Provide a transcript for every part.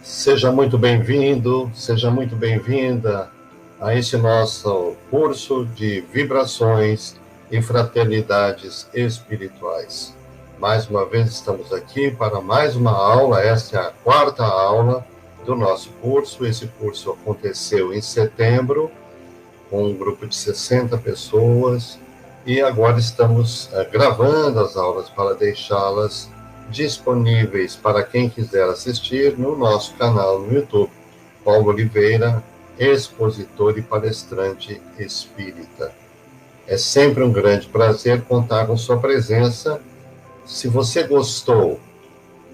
Seja muito bem-vindo, seja muito bem-vinda a esse nosso curso de vibrações e fraternidades espirituais. Mais uma vez estamos aqui para mais uma aula, esta é a quarta aula do nosso curso. Esse curso aconteceu em setembro, com um grupo de 60 pessoas, e agora estamos gravando as aulas para deixá-las disponíveis para quem quiser assistir no nosso canal no YouTube, Paulo Oliveira, expositor e palestrante espírita. É sempre um grande prazer contar com sua presença. Se você gostou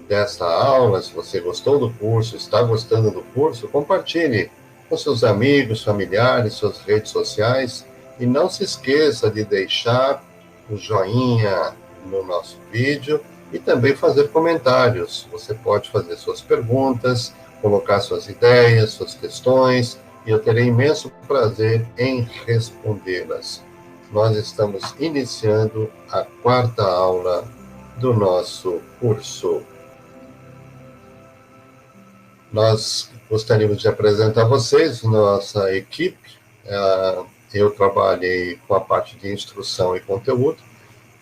desta aula, se você gostou do curso, está gostando do curso, compartilhe com seus amigos, familiares, suas redes sociais, e não se esqueça de deixar o joinha no nosso vídeo e também fazer comentários. Você pode fazer suas perguntas, colocar suas ideias, suas questões, e eu terei imenso prazer em respondê-las. Nós estamos iniciando a quarta aula do nosso curso. Nós gostaríamos de apresentar a vocês nossa equipe. Eu trabalhei com a parte de instrução e conteúdo,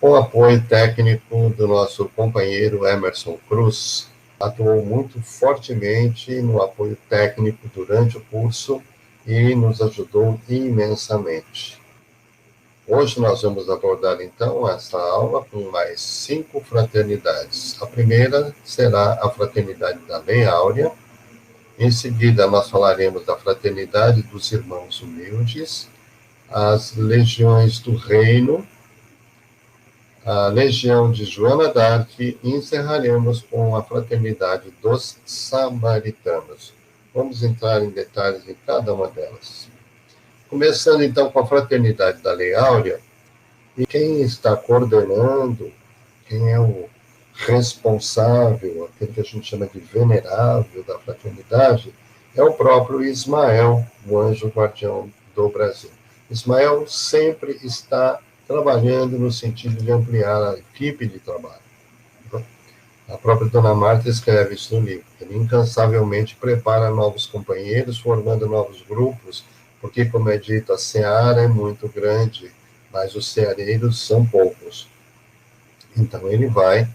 com apoio técnico do nosso companheiro Emerson Cruz. Atuou muito fortemente no apoio técnico durante o curso e nos ajudou imensamente. Hoje nós vamos abordar, então, essa aula com mais 5 fraternidades. A primeira será a Fraternidade da Lei Áurea. Em seguida, nós falaremos da Fraternidade dos Irmãos Humildes, as Legiões do Reino, a Legião de Joana d'Arc, e encerraremos com a Fraternidade dos Samaritanos. Vamos entrar em detalhes em cada uma delas. Começando, então, com a Fraternidade da Lei Áurea, e quem está coordenando, quem é o responsável, aquele que a gente chama de venerável da fraternidade, é o próprio Ismael, o anjo guardião do Brasil. Ismael sempre está trabalhando no sentido de ampliar a equipe de trabalho. A própria Dona Marta escreve isso no livro. Ele incansavelmente prepara novos companheiros, formando novos grupos, porque, como é dito, a seara é muito grande, mas os ceareiros são poucos. Então, ele vai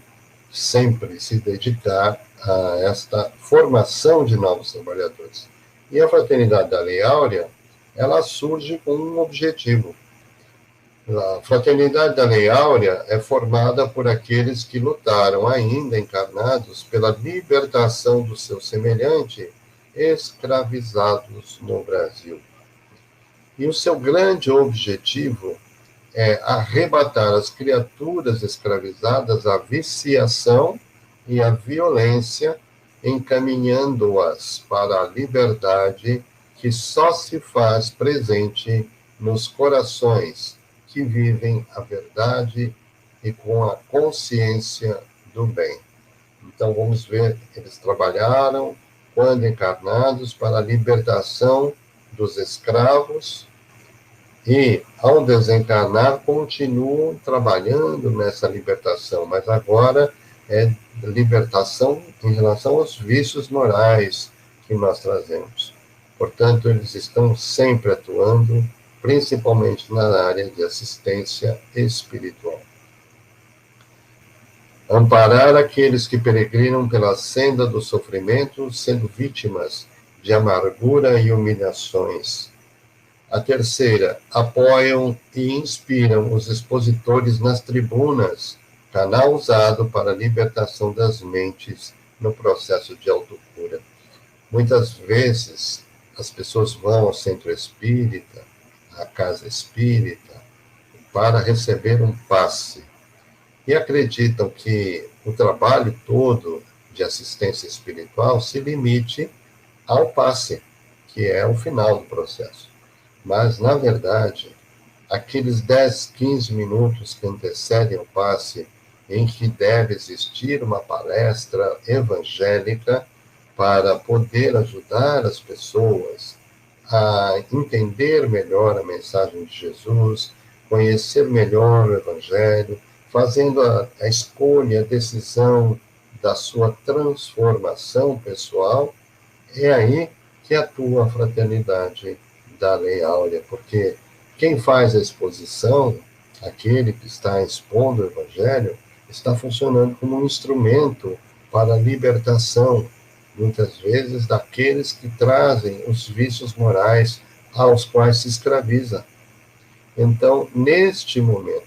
sempre se dedicar a esta formação de novos trabalhadores. E a Fraternidade da Lei Áurea, ela surge com um objetivo. A Fraternidade da Lei Áurea é formada por aqueles que lutaram ainda encarnados pela libertação do seu semelhante escravizados no Brasil. E o seu grande objetivo é arrebatar as criaturas escravizadas à viciação e à violência, encaminhando-as para a liberdade que só se faz presente nos corações que vivem a verdade e com a consciência do bem. Então, vamos ver, eles trabalharam, quando encarnados, para a libertação dos escravos, e, ao desencarnar, continuam trabalhando nessa libertação, mas agora é libertação em relação aos vícios morais que nós trazemos. Portanto, eles estão sempre atuando, principalmente na área de assistência espiritual. Amparar aqueles que peregrinam pela senda do sofrimento, sendo vítimas de amargura e humilhações. A terceira, apoiam e inspiram os expositores nas tribunas, canal usado para a libertação das mentes no processo de autocura. Muitas vezes, as pessoas vão ao centro espírita, à casa espírita, para receber um passe, e acreditam que o trabalho todo de assistência espiritual se limite ao passe, que é o final do processo. Mas, na verdade, aqueles 10, 15 minutos que antecedem o passe, em que deve existir uma palestra evangélica para poder ajudar as pessoas a entender melhor a mensagem de Jesus, conhecer melhor o Evangelho, fazendo a escolha, a decisão da sua transformação pessoal, É aí que atua a fraternidade da Lei Áurea, porque quem faz a exposição, aquele que está expondo o Evangelho, está funcionando como um instrumento para a libertação, muitas vezes, daqueles que trazem os vícios morais aos quais se escraviza. Então, neste momento,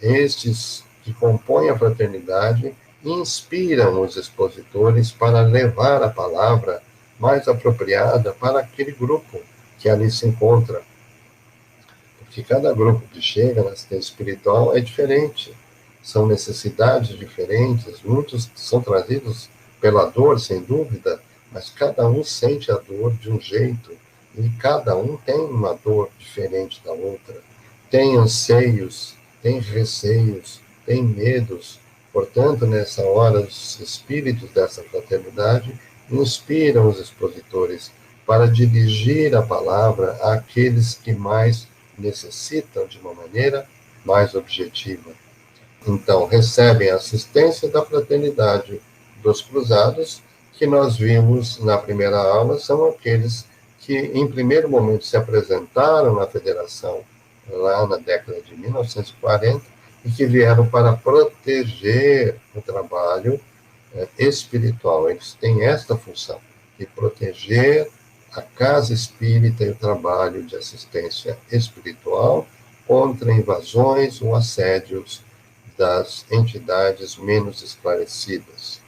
estes que compõem a fraternidade inspiram os expositores para levar a palavra mais apropriada para aquele grupo que ali se encontra. Porque cada grupo que chega na assistência espiritual é diferente, são necessidades diferentes, muitos são trazidos pela dor, sem dúvida, mas cada um sente a dor de um jeito, e cada um tem uma dor diferente da outra, tem anseios, tem receios, tem medos. Portanto, nessa hora, os espíritos dessa fraternidade inspiram os expositores para dirigir a palavra àqueles que mais necessitam de uma maneira mais objetiva. Então, recebem a assistência da fraternidade dos cruzados, que nós vimos na primeira aula, são aqueles que, em primeiro momento, se apresentaram na federação lá na década de 1940 e que vieram para proteger o trabalho espiritual. Eles têm esta função, de proteger a casa espírita e o trabalho de assistência espiritual contra invasões ou assédios das entidades menos esclarecidas.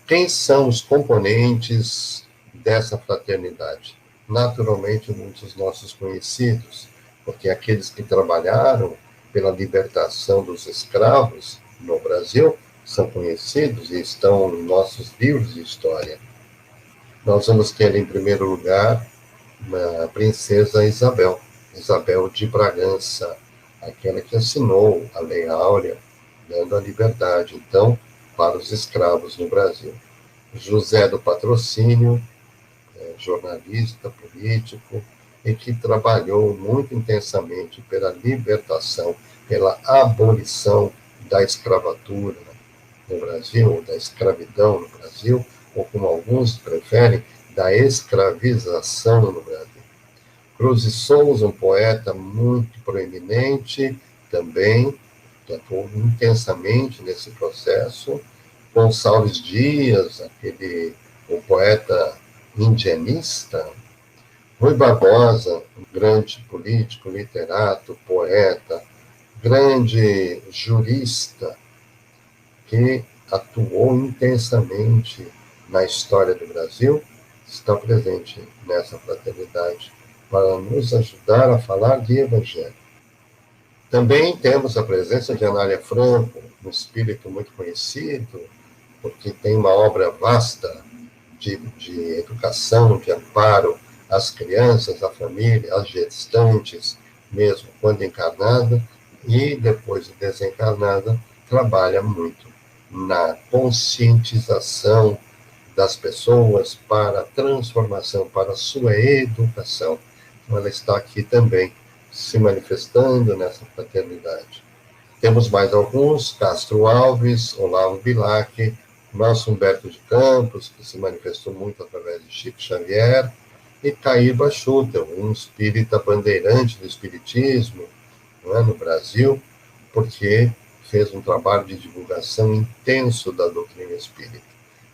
Quem são os componentes dessa fraternidade? Naturalmente, muitos nossos conhecidos, porque aqueles que trabalharam pela libertação dos escravos no Brasil são conhecidos e estão em nossos livros de história. Nós vamos ter, em primeiro lugar, a princesa Isabel, Isabel de Bragança, aquela que assinou a Lei Áurea, dando a liberdade, então, para os escravos no Brasil. José do Patrocínio, jornalista, político, e que trabalhou muito intensamente pela libertação, pela abolição da escravatura no Brasil, ou da escravidão no Brasil, ou como alguns preferem, da escravização no Brasil. Cruz de Souza, um poeta muito proeminente, também, que atuou intensamente nesse processo. Gonçalves Dias, o poeta indianista. Rui Barbosa, um grande político, literato, poeta, grande jurista, que atuou intensamente na história do Brasil, está presente nessa fraternidade para nos ajudar a falar de Evangelho. Também temos a presença de Anália Franco, um espírito muito conhecido, porque tem uma obra vasta de educação, de amparo às crianças, à família, às gestantes, mesmo quando encarnada, e depois de desencarnada, trabalha muito na conscientização das pessoas para a transformação, para a sua educação. Então, ela está aqui também se manifestando nessa fraternidade. Temos mais alguns: Castro Alves, Olavo Bilac, nosso Humberto de Campos, que se manifestou muito através de Chico Xavier, e Caíba Schutel, um espírita bandeirante do espiritismo, no Brasil, porque fez um trabalho de divulgação intenso da doutrina espírita.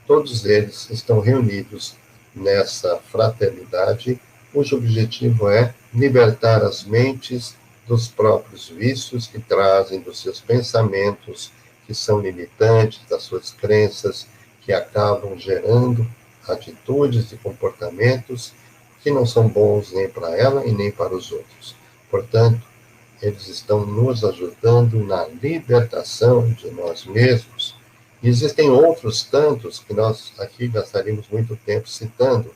Todos eles estão reunidos nessa fraternidade, cujo objetivo é libertar as mentes dos próprios vícios que trazem dos seus pensamentos, que são limitantes, das suas crenças, que acabam gerando atitudes e comportamentos que não são bons nem para ela e nem para os outros. Portanto, eles estão nos ajudando na libertação de nós mesmos. E existem outros tantos que nós aqui gastaríamos muito tempo citando,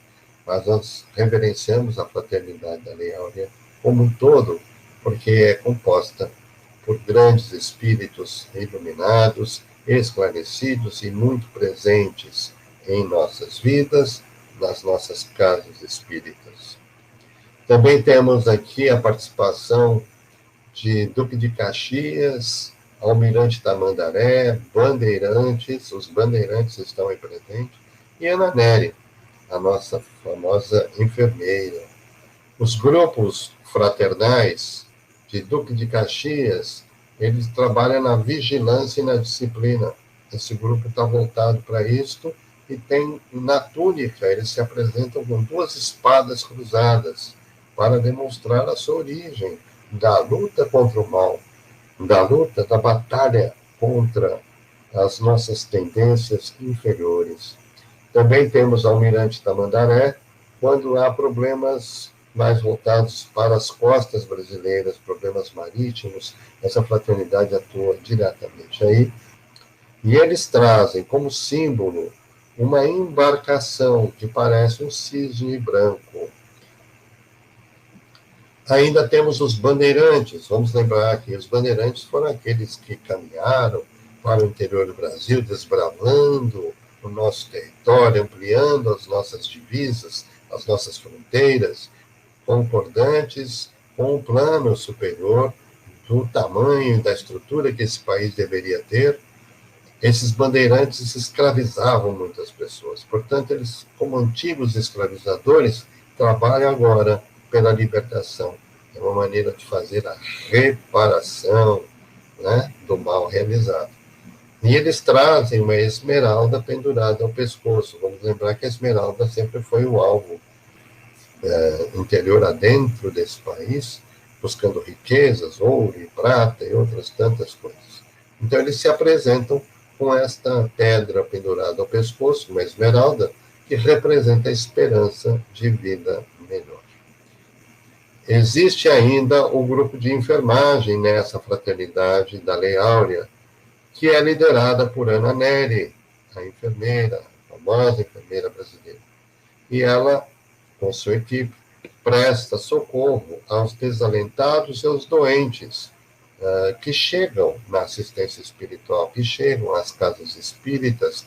mas nós reverenciamos a fraternidade da Lei Áurea como um todo, porque é composta por grandes espíritos iluminados, esclarecidos e muito presentes em nossas vidas, nas nossas casas espíritas. Também temos aqui a participação de Duque de Caxias, Almirante Tamandaré, bandeirantes, os bandeirantes estão aí presentes, e Ana Nery, a nossa famosa enfermeira. Os grupos fraternais de Duque de Caxias, eles trabalham na vigilância e na disciplina. Esse grupo está voltado para isto e tem, na túnica, eles se apresentam com duas espadas cruzadas para demonstrar a sua origem da luta contra o mal, da luta, da batalha contra as nossas tendências inferiores. Também temos Almirante Tamandaré, quando há problemas mais voltados para as costas brasileiras, problemas marítimos, essa fraternidade atua diretamente aí. E eles trazem como símbolo uma embarcação que parece um cisne branco. Ainda temos os bandeirantes. Vamos lembrar que os bandeirantes foram aqueles que caminharam para o interior do Brasil, desbravando o nosso território, ampliando as nossas divisas, as nossas fronteiras, concordantes com um plano superior do tamanho e da estrutura que esse país deveria ter. Esses bandeirantes escravizavam muitas pessoas. Portanto, eles, como antigos escravizadores, trabalham agora pela libertação. É uma maneira de fazer a reparação, né, do mal realizado. E eles trazem uma esmeralda pendurada ao pescoço. Vamos lembrar que a esmeralda sempre foi o alvo interior adentro desse país, buscando riquezas, ouro e prata e outras tantas coisas. Então, eles se apresentam com esta pedra pendurada ao pescoço, uma esmeralda, que representa a esperança de vida melhor. Existe ainda o grupo de enfermagem nessa fraternidade da Lei Áurea, que é liderada por Ana Nery, a enfermeira, a famosa enfermeira brasileira. E ela, com sua equipe, presta socorro aos desalentados e aos doentes que chegam na assistência espiritual, que chegam às casas espíritas,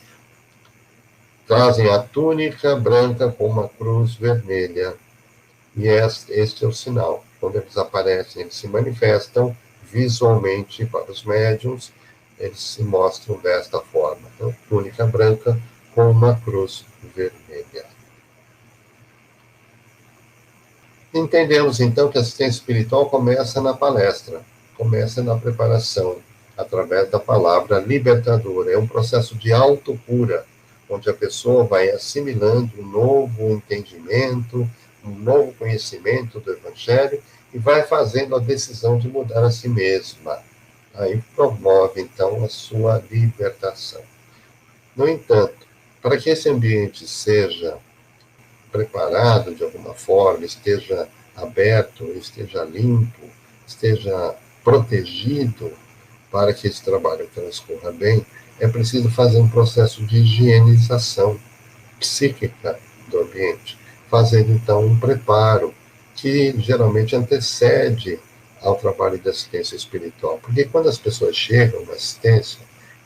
trazem a túnica branca com uma cruz vermelha. E este é o sinal. Quando eles aparecem, eles se manifestam visualmente para os médiuns, eles se mostram desta forma. Então, túnica branca com uma cruz vermelha. Entendemos, então, que a assistência espiritual começa na palestra, começa na preparação, através da palavra libertadora. É um processo de autocura, onde a pessoa vai assimilando um novo entendimento, um novo conhecimento do Evangelho e vai fazendo a decisão de mudar a si mesma. Aí promove, então, a sua libertação. No entanto, para que esse ambiente seja preparado de alguma forma, esteja aberto, esteja limpo, esteja protegido para que esse trabalho transcorra bem, é preciso fazer um processo de higienização psíquica do ambiente, fazendo então um preparo que geralmente antecede ao trabalho de assistência espiritual. Porque quando as pessoas chegam na assistência,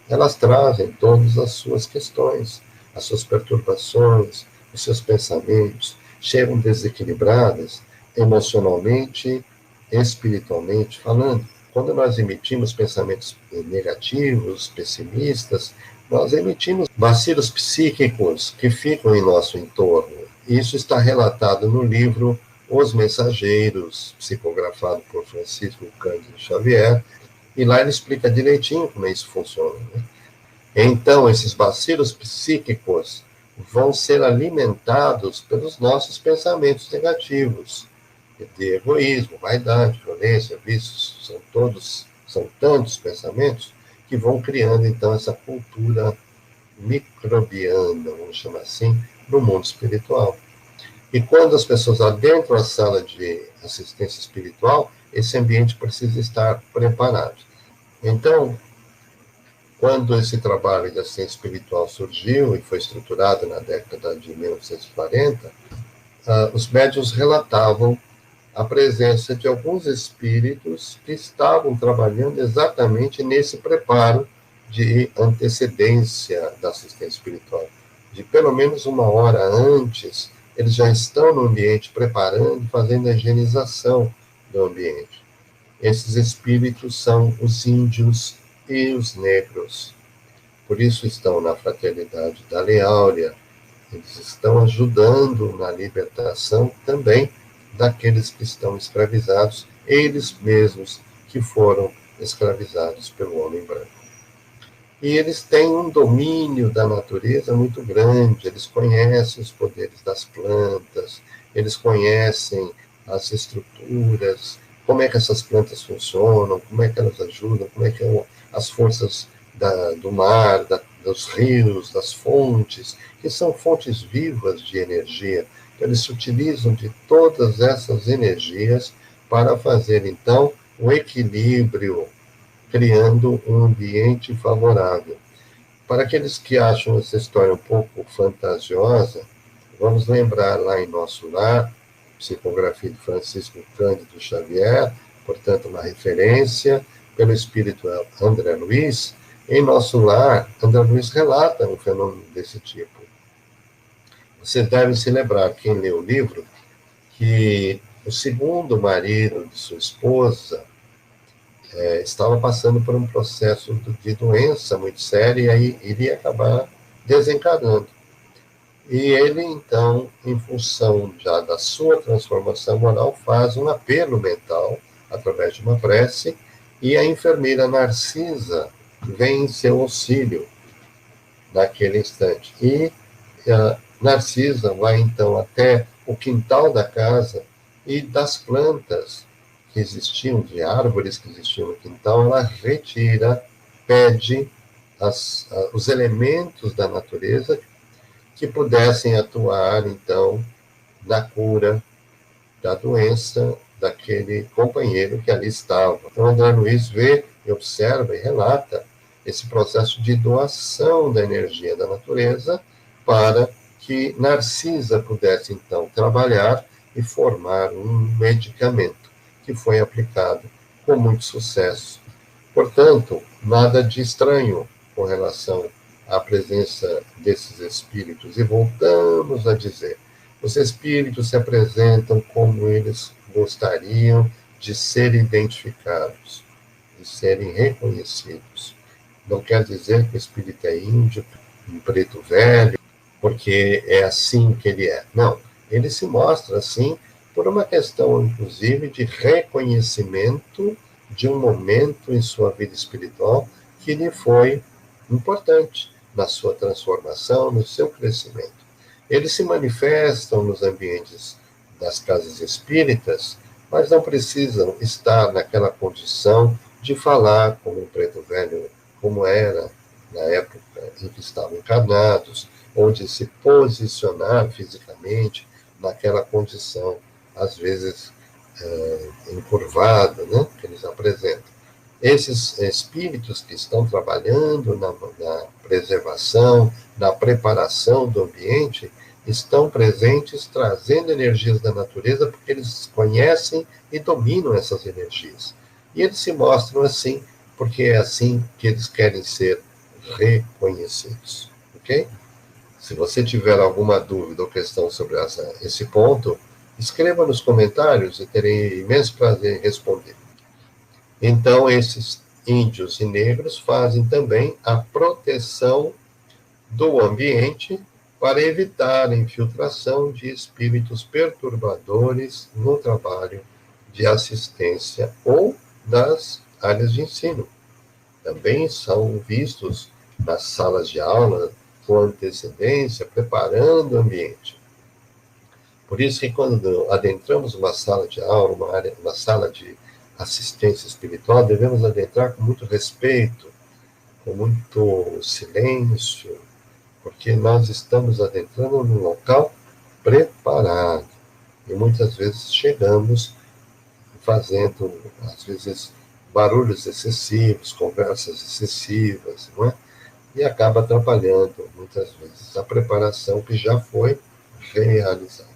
elas trazem todas as suas questões, as suas perturbações, os seus pensamentos, chegam desequilibradas emocionalmente, espiritualmente falando. Quando nós emitimos pensamentos negativos, pessimistas, nós emitimos vacilos psíquicos que ficam em nosso entorno. Isso está relatado no livro Os Mensageiros, psicografado por Francisco Cândido Xavier, e lá ele explica direitinho como isso funciona, né? Então, esses vacilos psíquicos vão ser alimentados pelos nossos pensamentos negativos, de egoísmo, vaidade, violência, vícios, são tantos pensamentos que vão criando, então, essa cultura microbiana, vamos chamar assim, no mundo espiritual. E quando as pessoas adentram a sala de assistência espiritual, esse ambiente precisa estar preparado. Então, quando esse trabalho de assistência espiritual surgiu e foi estruturado na década de 1940, os médiuns relatavam a presença de alguns espíritos que estavam trabalhando exatamente nesse preparo de antecedência da assistência espiritual. De pelo menos uma hora antes, eles já estão no ambiente preparando, fazendo a higienização do ambiente. Esses espíritos são os índios e os negros. Por isso estão na fraternidade da Lei Áurea, Eles estão ajudando na libertação também daqueles que estão escravizados, eles mesmos que foram escravizados pelo homem branco. E eles têm um domínio da natureza muito grande, eles conhecem os poderes das plantas, eles conhecem as estruturas, como é que essas plantas funcionam, como é que elas ajudam, como é que as forças do mar, dos rios, das fontes, que são fontes vivas de energia. Eles se utilizam de todas essas energias para fazer, então, o equilíbrio, criando um ambiente favorável. Para aqueles que acham essa história um pouco fantasiosa, vamos lembrar lá em Nosso Lar, psicografia de Francisco Cândido Xavier, portanto, uma referência pelo espírito André Luiz. Em Nosso Lar, André Luiz relata um fenômeno desse tipo. Vocês devem se lembrar, quem lê o livro, que o segundo marido de sua esposa estava passando por um processo de doença muito séria e aí iria acabar desencarnando. E ele, então, em função já da sua transformação moral, faz um apelo mental, através de uma prece, e a enfermeira Narcisa vem em seu auxílio naquele instante. E a Narcisa vai, então, até o quintal da casa e das plantas que existiam, de árvores que existiam no quintal, ela retira, pede os elementos da natureza que pudessem atuar, então, na cura da doença daquele companheiro que ali estava. Então, André Luiz vê, observa e relata esse processo de doação da energia da natureza para que Narcisa pudesse, então, trabalhar e formar um medicamento que foi aplicado com muito sucesso. Portanto, nada de estranho com relação à presença desses espíritos. E voltamos a dizer, os espíritos se apresentam como eles gostariam de ser identificados, de serem reconhecidos. Não quer dizer que o espírito é índio, um preto velho, porque é assim que ele é. Não, ele se mostra assim por uma questão, inclusive, de reconhecimento de um momento em sua vida espiritual que lhe foi importante na sua transformação, no seu crescimento. Eles se manifestam nos ambientes das casas espíritas, mas não precisam estar naquela condição de falar como um preto velho, como era na época em que estavam encarnados, ou de se posicionar fisicamente naquela condição, às vezes encurvada, né, que eles apresentam. Esses espíritos que estão trabalhando na preservação, na preparação do ambiente, estão presentes trazendo energias da natureza, porque eles conhecem e dominam essas energias. E eles se mostram assim, porque é assim que eles querem ser reconhecidos. Ok? Se você tiver alguma dúvida ou questão sobre esse ponto, escreva nos comentários e terei imenso prazer em responder. Então, esses índios e negros fazem também a proteção do ambiente para evitar a infiltração de espíritos perturbadores no trabalho de assistência ou das áreas de ensino. Também são vistos nas salas de aula com antecedência, preparando o ambiente. Por isso que quando adentramos uma sala de aula, uma sala de assistência espiritual, devemos adentrar com muito respeito, com muito silêncio, porque nós estamos adentrando num local preparado. E muitas vezes chegamos fazendo, às vezes, barulhos excessivos, conversas excessivas, não é? E acaba atrapalhando, muitas vezes, a preparação que já foi realizada.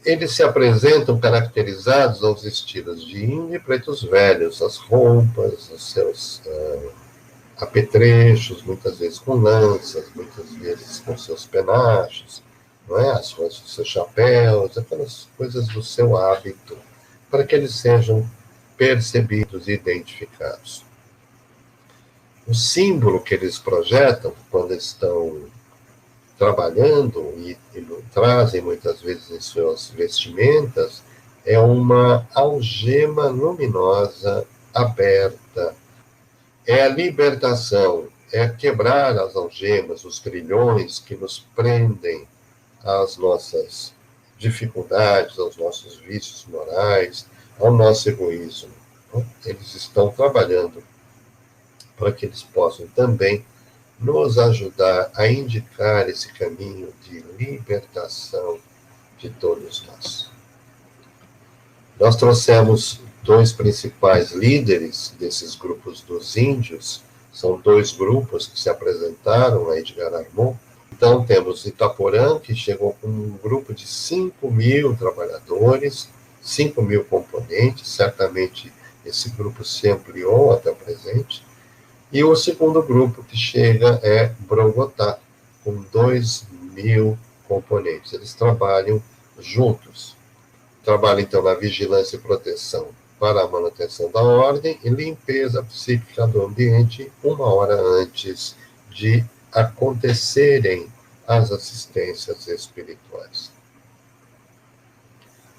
Eles se apresentam caracterizados aos estilos de índio e pretos velhos, as roupas, os seus apetrechos, muitas vezes com lanças, muitas vezes com seus penachos, não é? Os seus chapéus, aquelas coisas do seu hábito, para que eles sejam percebidos e identificados. O símbolo que eles projetam quando estão trabalhando e trazem muitas vezes em suas vestimentas é uma algema luminosa aberta. É a libertação, é quebrar as algemas, os grilhões que nos prendem às nossas dificuldades, aos nossos vícios morais, ao nosso egoísmo. Eles estão trabalhando para que eles possam também nos ajudar a indicar esse caminho de libertação de todos nós. Nós trouxemos dois principais líderes desses grupos dos índios, são dois grupos que se apresentaram a Edgar Armond. Então, temos Itaporã, que chegou com um grupo de 5.000 trabalhadores, 5.000 componentes, certamente esse grupo se ampliou até o presente. E o segundo grupo que chega é Bogotá, com 2.000 componentes. Eles trabalham juntos. Trabalham, então, na vigilância e proteção para a manutenção da ordem e limpeza psíquica do ambiente 1 hora antes de acontecerem as assistências espirituais.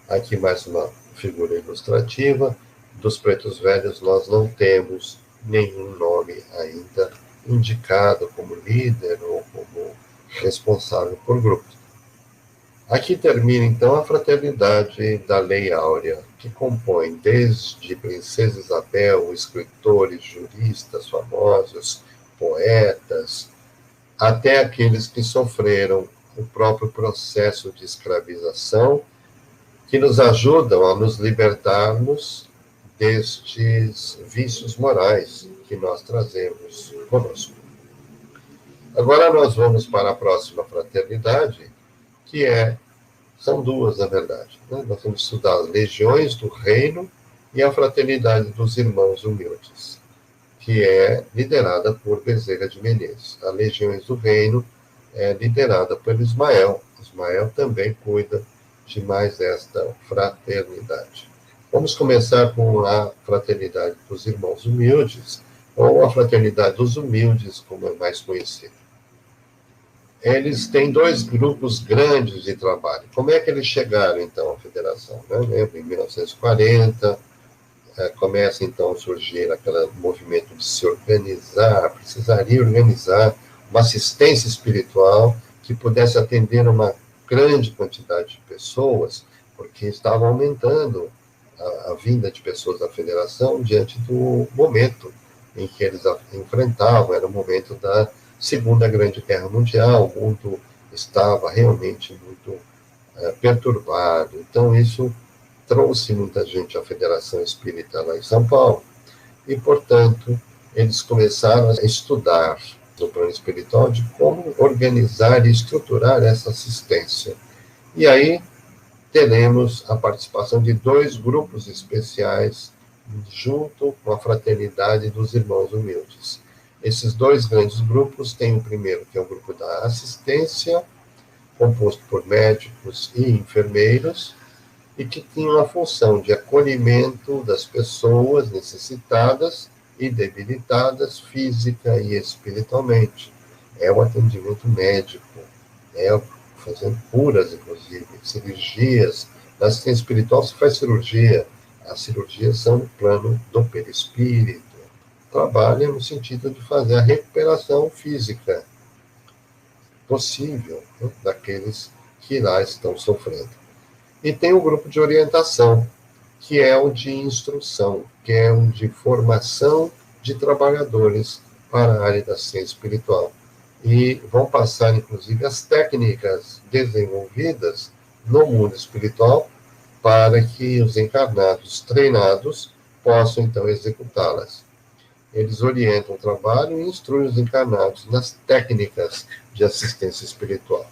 Aqui mais uma figura ilustrativa. Dos pretos velhos, nós não temos nenhum nome ainda indicado como líder ou como responsável por grupo. Aqui termina, então, a fraternidade da Lei Áurea, que compõe desde Princesa Isabel, escritores, juristas famosos, poetas, até aqueles que sofreram o próprio processo de escravização, que nos ajudam a nos libertarmos destes vícios morais que nós trazemos conosco. Agora nós vamos para a próxima fraternidade, que são duas, na verdade. Nós vamos estudar as legiões do reino e a fraternidade dos irmãos humildes, que é liderada por Bezerra de Menezes. A legiões do reino é liderada pelo Ismael. Ismael também cuida de mais esta fraternidade. Vamos começar com a fraternidade dos irmãos humildes, ou a fraternidade dos humildes, como é mais conhecido. Eles têm dois grupos grandes de trabalho. Como é que eles chegaram, então, à federação? Em 1940, começa, então, a surgir aquele movimento de se organizar, precisaria organizar uma assistência espiritual que pudesse atender uma grande quantidade de pessoas, porque estava aumentando a vinda de pessoas à federação diante do momento em que eles enfrentavam, era o momento da Segunda Grande Guerra Mundial, o mundo estava realmente muito perturbado. Então, isso trouxe muita gente à Federação Espírita lá em São Paulo, e, portanto, eles começaram a estudar no plano espiritual de como organizar e estruturar essa assistência. E aí teremos a participação de dois grupos especiais junto com a fraternidade dos irmãos humildes. Esses dois grandes grupos têm o primeiro, que é o grupo da assistência, composto por médicos e enfermeiros, e que tinha a função de acolhimento das pessoas necessitadas e debilitadas física e espiritualmente. É o atendimento médico, fazendo curas, inclusive, cirurgias. Na assistência espiritual se faz cirurgia. As cirurgias são no plano do perispírito. Trabalha no sentido de fazer a recuperação física possível, daqueles que lá estão sofrendo. E tem o grupo de orientação, que é o de instrução, que é o de formação de trabalhadores para a área da ciência espiritual. E vão passar, inclusive, as técnicas desenvolvidas no mundo espiritual para que os encarnados treinados possam, então, executá-las. Eles orientam o trabalho e instruem os encarnados nas técnicas de assistência espiritual.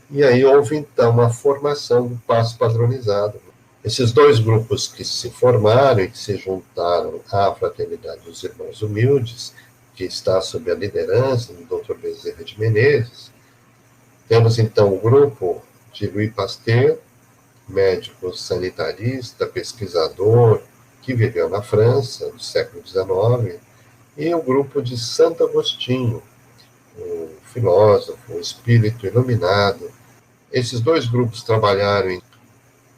E aí houve, então, uma formação do passo padronizado. Esses dois grupos que se formaram e que se juntaram à Fraternidade dos Irmãos Humildes, que está sob a liderança do Dr. Bezerra de Menezes. Temos, então, o grupo de Louis Pasteur, médico sanitarista, pesquisador, que viveu na França, no século XIX, e o grupo de Santo Agostinho, o filósofo, o espírito iluminado. Esses dois grupos trabalharam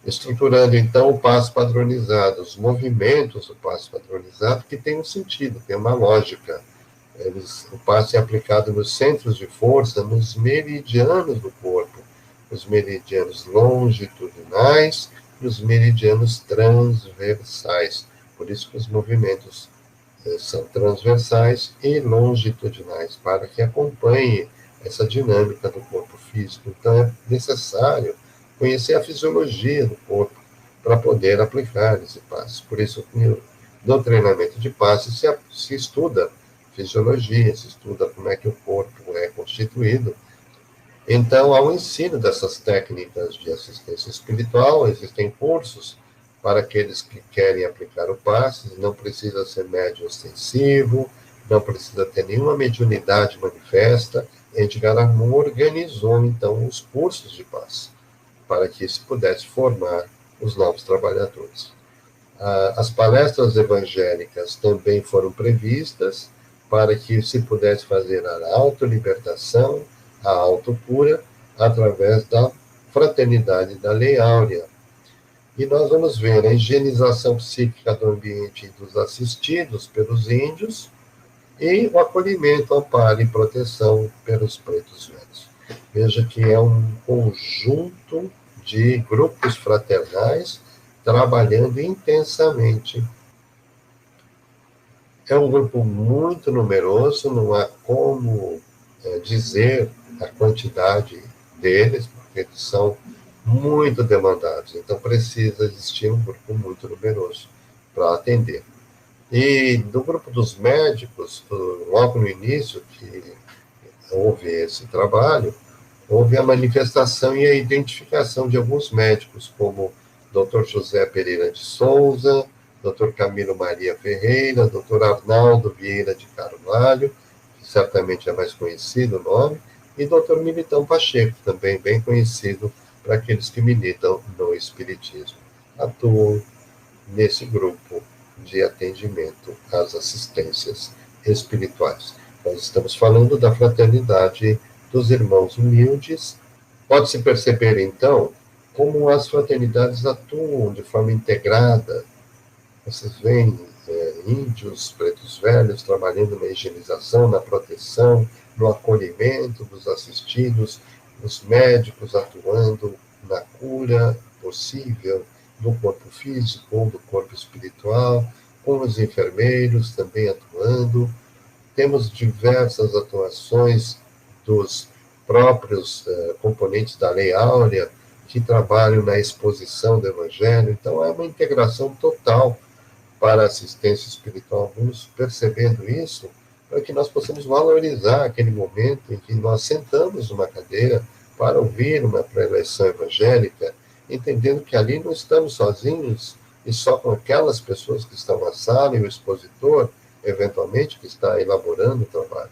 estruturando, então, o passo padronizado, os movimentos do passo padronizado, que tem um sentido, tem uma lógica. O passo é aplicado nos centros de força, nos meridianos do corpo, os meridianos longitudinais e os meridianos transversais. Por isso que os movimentos são transversais e longitudinais, para que acompanhe essa dinâmica do corpo físico. Então, é necessário conhecer a fisiologia do corpo para poder aplicar esse passo. Por isso, no treinamento de passe se estuda fisiologia, se estuda como é que o corpo é constituído. Então, ao ensino dessas técnicas de assistência espiritual, existem cursos para aqueles que querem aplicar o passe, não precisa ser médium ostensivo, não precisa ter nenhuma mediunidade manifesta. Edgar Armon organizou, então, os cursos de passe, para que se pudesse formar os novos trabalhadores. As palestras evangélicas também foram previstas para que se pudesse fazer a autolibertação, a autocura, através da fraternidade da Lei Áurea. E nós vamos ver a higienização psíquica do ambiente dos assistidos pelos índios e o acolhimento, amparo e proteção pelos pretos velhos. Veja que é um conjunto de grupos fraternais trabalhando intensamente. É um grupo muito numeroso, não há como dizer a quantidade deles, porque eles são muito demandados. Então, precisa existir um grupo muito numeroso para atender. E do grupo dos médicos, logo no início que houve esse trabalho, houve a manifestação e a identificação de alguns médicos, como Dr. José Pereira de Souza, Dr. Camilo Maria Ferreira, Dr. Arnaldo Vieira de Carvalho, que certamente é mais conhecido o nome, e Dr. Militão Pacheco, também bem conhecido para aqueles que militam no Espiritismo. Atuam nesse grupo de atendimento às assistências espirituais. Nós estamos falando da fraternidade dos irmãos humildes. Pode-se perceber, então, como as fraternidades atuam de forma integrada. Vocês veem índios, pretos velhos, trabalhando na higienização, na proteção, no acolhimento dos assistidos, os médicos atuando na cura possível do corpo físico ou do corpo espiritual, com os enfermeiros também atuando. Temos diversas atuações dos próprios componentes da Lei Áurea, que trabalham na exposição do Evangelho. Então, é uma integração total para a assistência espiritual. Vamos percebendo isso para que nós possamos valorizar aquele momento em que nós sentamos numa cadeira para ouvir uma preleção evangélica, entendendo que ali não estamos sozinhos e só com aquelas pessoas que estão na sala e o expositor, eventualmente, que está elaborando o trabalho.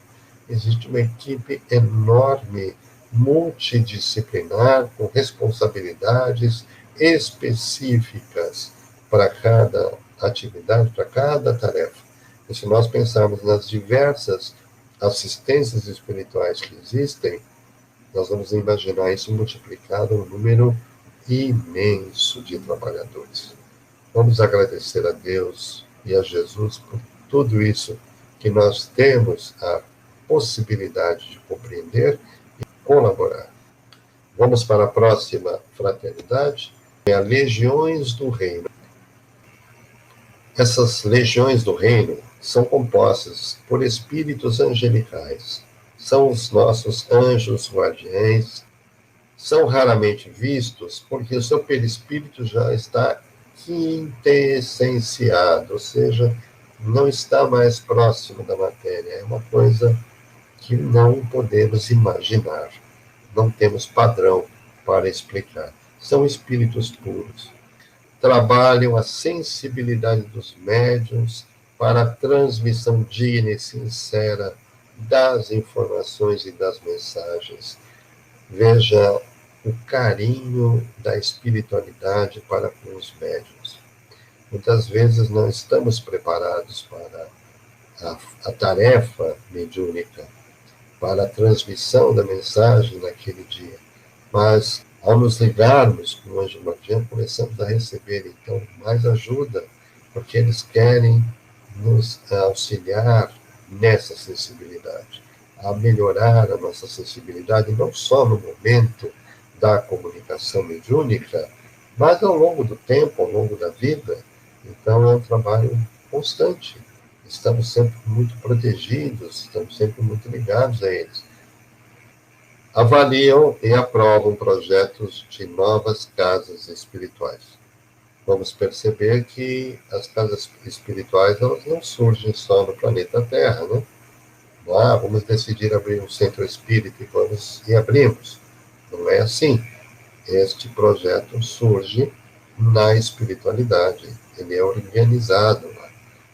Existe uma equipe enorme, multidisciplinar, com responsabilidades específicas para cada atividade, para cada tarefa. E se nós pensarmos nas diversas assistências espirituais que existem, nós vamos imaginar isso multiplicado um número imenso de trabalhadores. Vamos agradecer a Deus e a Jesus por tudo isso que nós temos a possibilidade de compreender e colaborar. Vamos para a próxima fraternidade, é a Legiões do Reino. Essas legiões do reino são compostas por espíritos angelicais. São os nossos anjos guardiães. São raramente vistos porque o seu perispírito já está quintessenciado, ou seja, não está mais próximo da matéria. É uma coisa que não podemos imaginar. Não temos padrão para explicar. São espíritos puros. Trabalham a sensibilidade dos médiuns para a transmissão digna e sincera das informações e das mensagens. Veja o carinho da espiritualidade para com os médiuns. Muitas vezes não estamos preparados para a tarefa mediúnica. para a transmissão da mensagem naquele dia. Mas, ao nos ligarmos com o anjo guardião, começamos a receber, então, mais ajuda, porque eles querem nos auxiliar nessa sensibilidade, a melhorar a nossa sensibilidade, não só no momento da comunicação mediúnica, mas ao longo do tempo, ao longo da vida. Então, é um trabalho constante. Estamos sempre muito protegidos, estamos sempre muito ligados a eles. Avaliam e aprovam projetos de novas casas espirituais. Vamos perceber que as casas espirituais, elas não surgem só no planeta Terra, né? Vamos decidir abrir um centro espírita e abrimos. Não é assim. Este projeto surge na espiritualidade, ele é organizado lá.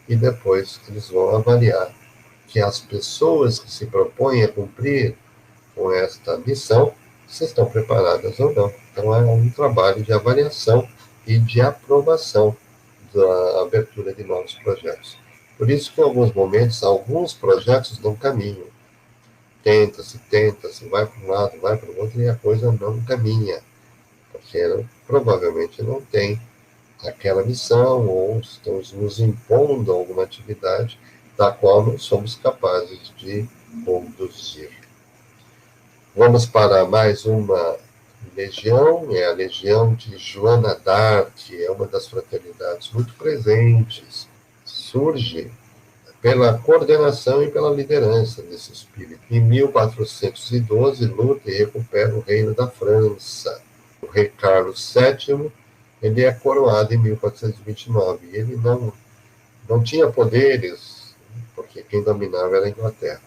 E depois eles vão avaliar que as pessoas que se propõem a cumprir com esta missão, se estão preparadas ou não. Então, é um trabalho de avaliação e de aprovação da abertura de novos projetos. Por isso que, em alguns momentos, alguns projetos não caminham. Tenta-se, vai para um lado, vai para o outro, e a coisa não caminha, porque provavelmente não tem aquela missão, ou estamos nos impondo alguma atividade da qual não somos capazes de conduzir. Vamos para mais uma legião, é a Legião de Joana d'Arc, é uma das fraternidades muito presentes, surge pela coordenação e pela liderança desse espírito. Em 1412, luta e recupera o reino da França. O rei Carlos VII, ele é coroado em 1429, e ele não tinha poderes, porque quem dominava era a Inglaterra.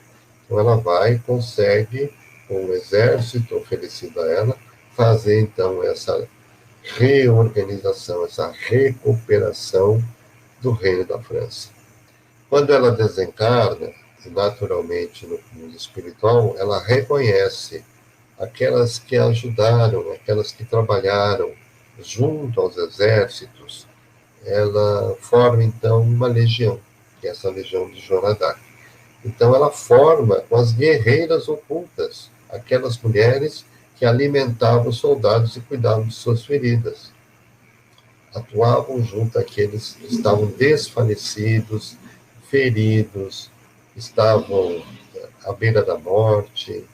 Então ela vai e consegue, com o exército oferecido a ela, fazer então essa reorganização, essa recuperação do reino da França. Quando ela desencarna, naturalmente no mundo espiritual, ela reconhece aquelas que ajudaram, aquelas que trabalharam junto aos exércitos. Ela forma então uma legião, que é essa legião de Joana d'Arc. Então ela forma com as guerreiras ocultas, aquelas mulheres que alimentavam os soldados e cuidavam de suas feridas. Atuavam junto àqueles que estavam desfalecidos, feridos, estavam à beira da morte,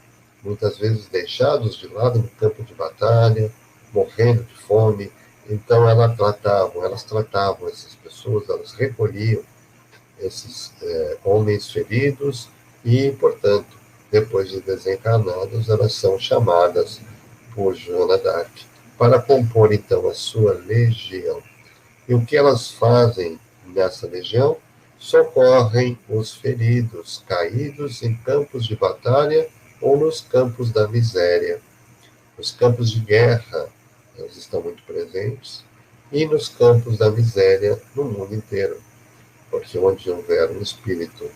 muitas vezes deixados de lado no campo de batalha, morrendo de fome. Então elas tratavam essas pessoas, elas recolhiam esses homens feridos e, portanto, depois de desencarnados, elas são chamadas por Joana d'Arc para compor, então, a sua legião. E o que elas fazem nessa legião? Socorrem os feridos, caídos em campos de batalha ou nos campos da miséria. Nos campos de guerra, elas estão muito presentes, e nos campos da miséria no mundo inteiro. Porque onde houver um espírito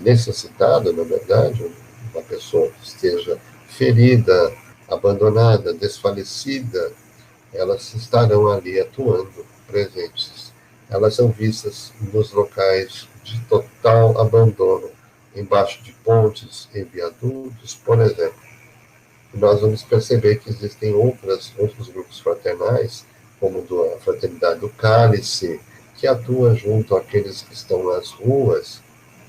necessitado, na verdade, uma pessoa que esteja ferida, abandonada, desfalecida, elas estarão ali atuando, presentes. Elas são vistas nos locais de total abandono, embaixo de pontes e viadutos, por exemplo. E nós vamos perceber que existem outros grupos fraternais, como a Fraternidade do Cálice, que atua junto àqueles que estão nas ruas,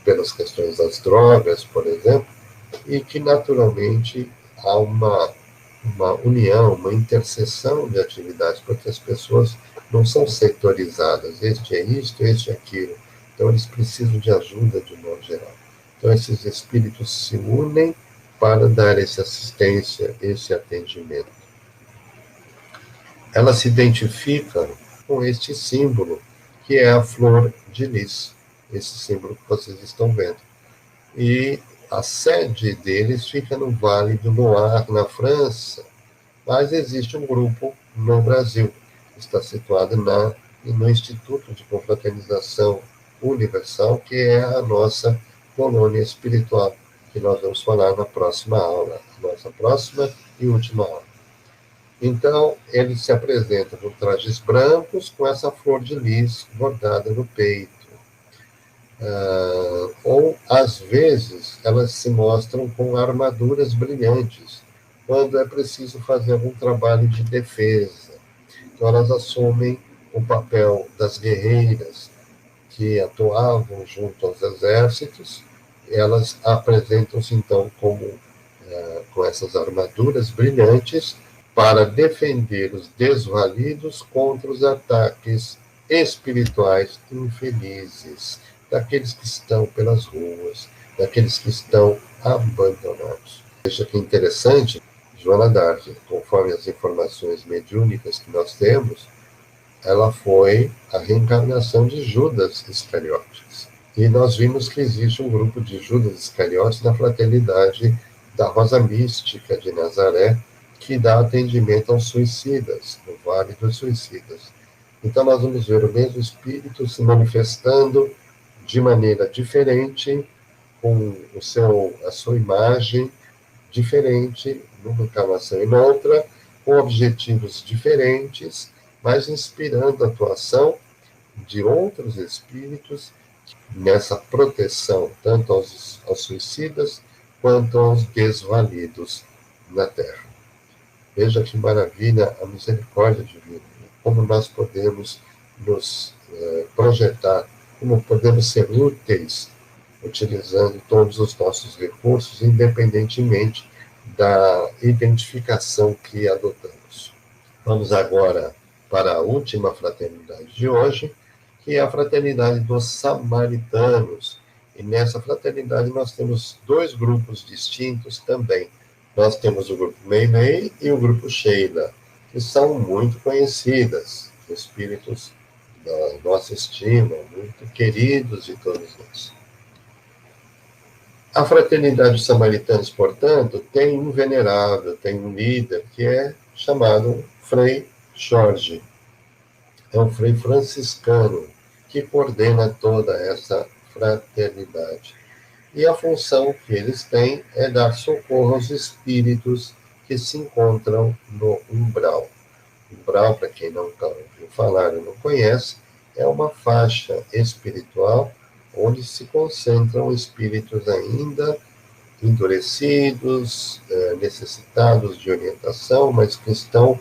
pelas questões das drogas, por exemplo, e que naturalmente há uma união, uma interseção de atividades, porque as pessoas não são setorizadas, este é isto, este é aquilo. Então eles precisam de ajuda de modo geral. Então esses espíritos se unem para dar essa assistência, esse atendimento. Elas se identificam com este símbolo, que é a flor de lis, esse símbolo que vocês estão vendo. E a sede deles fica no Vale do Loire, na França, mas existe um grupo no Brasil, que está situado no Instituto de Confraternização Universal, que é a nossa colônia espiritual, que nós vamos falar na próxima aula, nossa próxima e última aula. Então, eles se apresentam com trajes brancos, com essa flor de lis bordada no peito. Ou às vezes, elas se mostram com armaduras brilhantes, quando é preciso fazer algum trabalho de defesa. Então, elas assumem o papel das guerreiras que atuavam junto aos exércitos. Elas apresentam-se, então, como com essas armaduras brilhantes para defender os desvalidos contra os ataques espirituais infelizes, daqueles que estão pelas ruas, daqueles que estão abandonados. Veja que interessante, Joana d'Arc, conforme as informações mediúnicas que nós temos, ela foi a reencarnação de Judas Iscariotes. E nós vimos que existe um grupo de Judas Iscariotes na fraternidade da Rosa Mística de Nazaré, que dá atendimento aos suicidas, no Vale dos Suicidas. Então, nós vamos ver o mesmo espírito se manifestando de maneira diferente, com a sua imagem diferente, numa encarnação e noutra, com objetivos diferentes, mas inspirando a atuação de outros espíritos nessa proteção, tanto aos suicidas, quanto aos desvalidos na Terra. Veja que maravilha a misericórdia divina, como nós podemos nos projetar, como podemos ser úteis, utilizando todos os nossos recursos, independentemente da identificação que adotamos. Vamos agora para a última fraternidade de hoje, que é a fraternidade dos samaritanos. E nessa fraternidade nós temos dois grupos distintos também. Nós temos o grupo Meimei e o grupo Sheila, que são muito conhecidas, espíritos da nossa estima, muito queridos de todos nós. A fraternidade dos samaritanos, portanto, tem um venerável, tem um líder, que é chamado Frei Jorge. É um frei franciscano que coordena toda essa fraternidade. E a função que eles têm é dar socorro aos espíritos que se encontram no umbral. Umbral, para quem não ouviu falar ou não conhece, é uma faixa espiritual onde se concentram espíritos ainda endurecidos, necessitados de orientação, mas que estão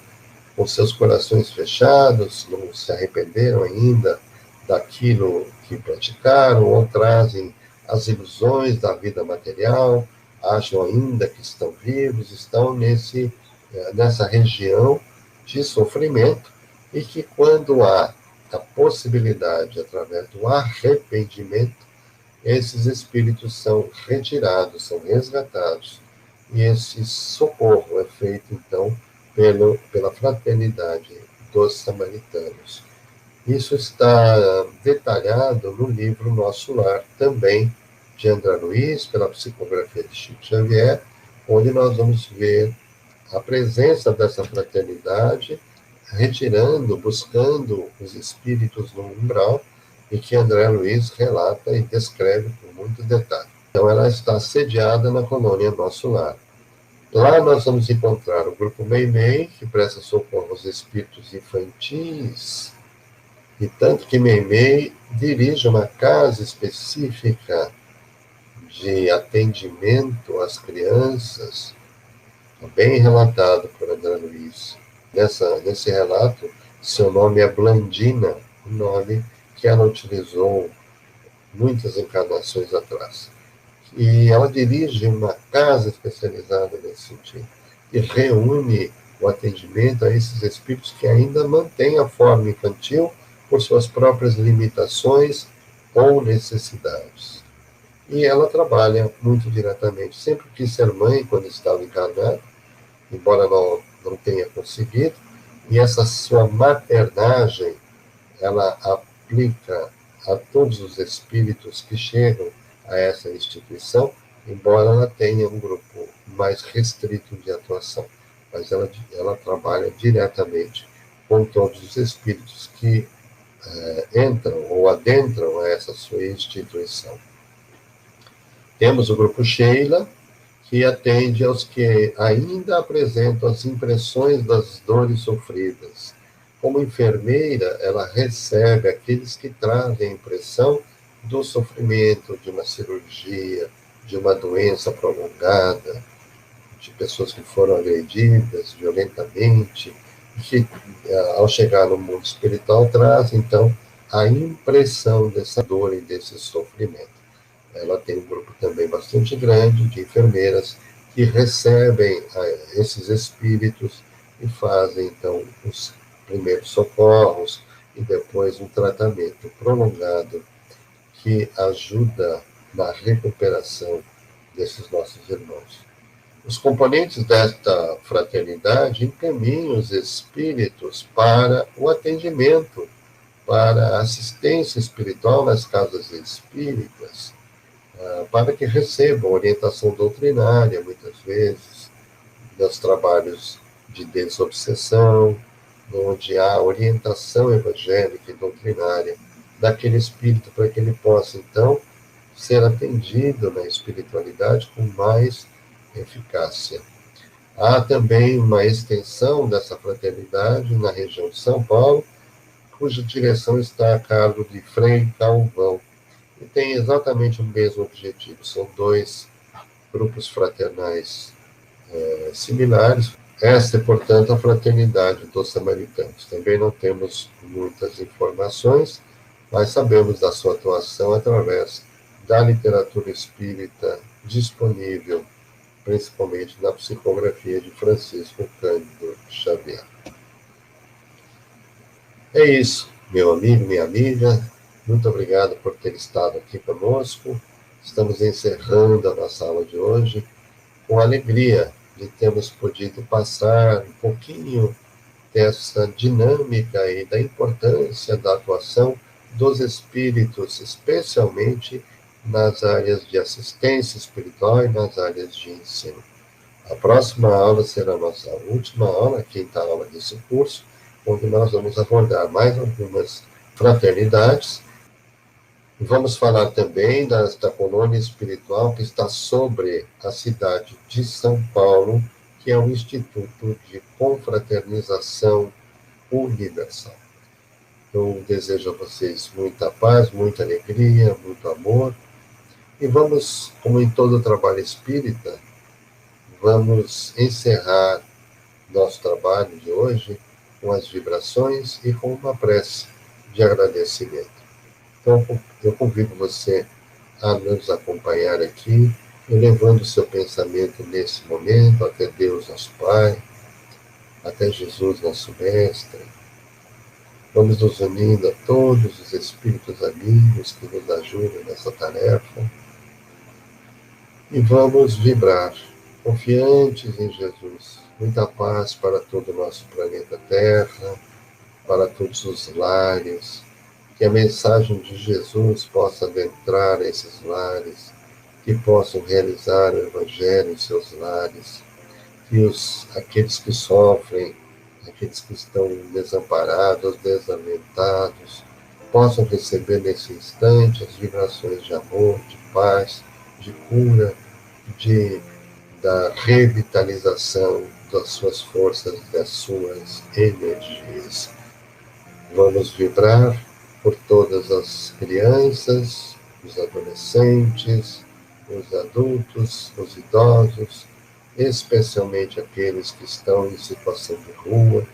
com seus corações fechados, não se arrependeram ainda daquilo que praticaram, ou trazem as ilusões da vida material, acham ainda que estão vivos, estão nessa região de sofrimento, e que quando há a possibilidade, através do arrependimento, esses espíritos são retirados, são resgatados, e esse socorro é feito, então, pela fraternidade dos samaritanos. Isso está detalhado no livro Nosso Lar, também de André Luiz, pela psicografia de Chico Xavier, onde nós vamos ver a presença dessa fraternidade, retirando, buscando os espíritos no umbral, e que André Luiz relata e descreve com muito detalhe. Então, ela está sediada na colônia Nosso Lar. Lá nós vamos encontrar o grupo Meimei, que presta socorro aos espíritos infantis, e tanto que Meimei dirige uma casa específica de atendimento às crianças, bem relatado por André Luiz. Nesse relato, seu nome é Blandina, um nome que ela utilizou muitas encarnações atrás. E ela dirige uma casa especializada nesse sentido, e reúne o atendimento a esses espíritos que ainda mantêm a forma infantil por suas próprias limitações ou necessidades. E ela trabalha muito diretamente. Sempre quis ser mãe quando estava encarnada, embora não tenha conseguido, e essa sua maternagem, ela aplica a todos os espíritos que chegam a essa instituição, embora ela tenha um grupo mais restrito de atuação, mas ela trabalha diretamente com todos os espíritos que entram ou adentram a essa sua instituição. Temos o grupo Sheila, que atende aos que ainda apresentam as impressões das dores sofridas. Como enfermeira, ela recebe aqueles que trazem a impressão do sofrimento de uma cirurgia, de uma doença prolongada, de pessoas que foram agredidas violentamente, que, ao chegar no mundo espiritual, traz, então, a impressão dessa dor e desse sofrimento. Ela tem um grupo também bastante grande de enfermeiras que recebem esses espíritos e fazem, então, os primeiros socorros e depois um tratamento prolongado que ajuda na recuperação desses nossos irmãos. Os componentes desta fraternidade encaminham os espíritos para o atendimento, para a assistência espiritual nas casas espíritas, para que recebam orientação doutrinária, muitas vezes, dos trabalhos de desobsessão, onde há orientação evangélica e doutrinária daquele espírito, para que ele possa, então, ser atendido na espiritualidade com mais eficácia. Há também uma extensão dessa fraternidade na região de São Paulo, cuja direção está a cargo de Frei Calvão, e tem exatamente o mesmo objetivo. São dois grupos fraternais similares. Esta é, portanto, a fraternidade dos samaritanos. Também não temos muitas informações, mas sabemos da sua atuação através da literatura espírita disponível, principalmente na psicografia de Francisco Cândido Xavier. É isso, meu amigo, minha amiga. Muito obrigado por ter estado aqui conosco. Estamos encerrando a nossa aula de hoje com alegria de termos podido passar um pouquinho dessa dinâmica e da importância da atuação dos espíritos, especialmente nas áreas de assistência espiritual e nas áreas de ensino. A próxima aula será a nossa última aula, a quinta aula desse curso, onde nós vamos abordar mais algumas fraternidades. E vamos falar também da colônia espiritual que está sobre a cidade de São Paulo, que é o Instituto de Confraternização Universal. Eu desejo a vocês muita paz, muita alegria, muito amor. E vamos, como em todo o trabalho espírita, vamos encerrar nosso trabalho de hoje com as vibrações e com uma prece de agradecimento. Então, eu convido você a nos acompanhar aqui, elevando o seu pensamento nesse momento até Deus, nosso Pai, até Jesus, nosso Mestre. Vamos nos unindo a todos os espíritos amigos que nos ajudam nessa tarefa e vamos vibrar, confiantes em Jesus. Muita paz para todo o nosso planeta Terra, para todos os lares, que a mensagem de Jesus possa adentrar esses lares, que possam realizar o Evangelho em seus lares, que aqueles que sofrem, aqueles que estão desamparados, desalentados, possam receber nesse instante as vibrações de amor, de paz, de cura, da revitalização das suas forças, das suas energias. Vamos vibrar por todas as crianças, os adolescentes, os adultos, os idosos, especialmente aqueles que estão em situação de rua,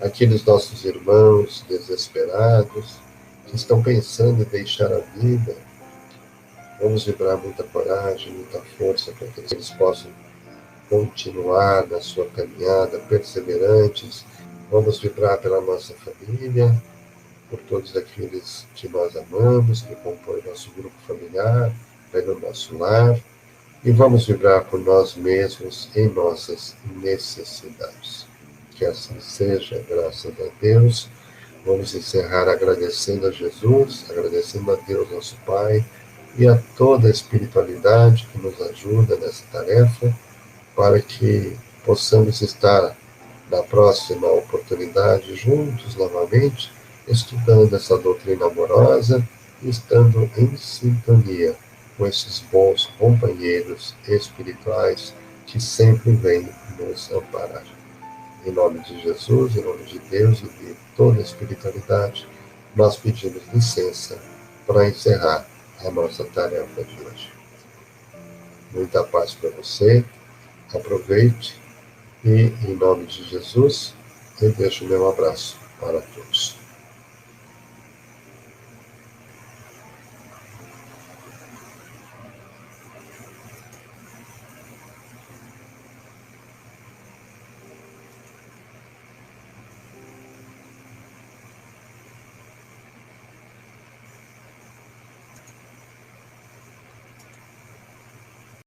aqueles nossos irmãos desesperados, que estão pensando em deixar a vida. Vamos vibrar muita coragem, muita força para que eles possam continuar na sua caminhada, perseverantes. Vamos vibrar pela nossa família, por todos aqueles que nós amamos, que compõem nosso grupo familiar, pelo nosso lar, e vamos vibrar por nós mesmos em nossas necessidades. Que assim seja, graças a Deus. Vamos encerrar agradecendo a Jesus, agradecendo a Deus, nosso Pai, e a toda a espiritualidade que nos ajuda nessa tarefa, para que possamos estar na próxima oportunidade juntos novamente, estudando essa doutrina amorosa e estando em sintonia com esses bons companheiros espirituais que sempre vêm nos amparar. Em nome de Jesus, em nome de Deus e de toda a espiritualidade, nós pedimos licença para encerrar a nossa tarefa de hoje. Muita paz para você, aproveite e, em nome de Jesus, eu deixo o meu abraço para todos.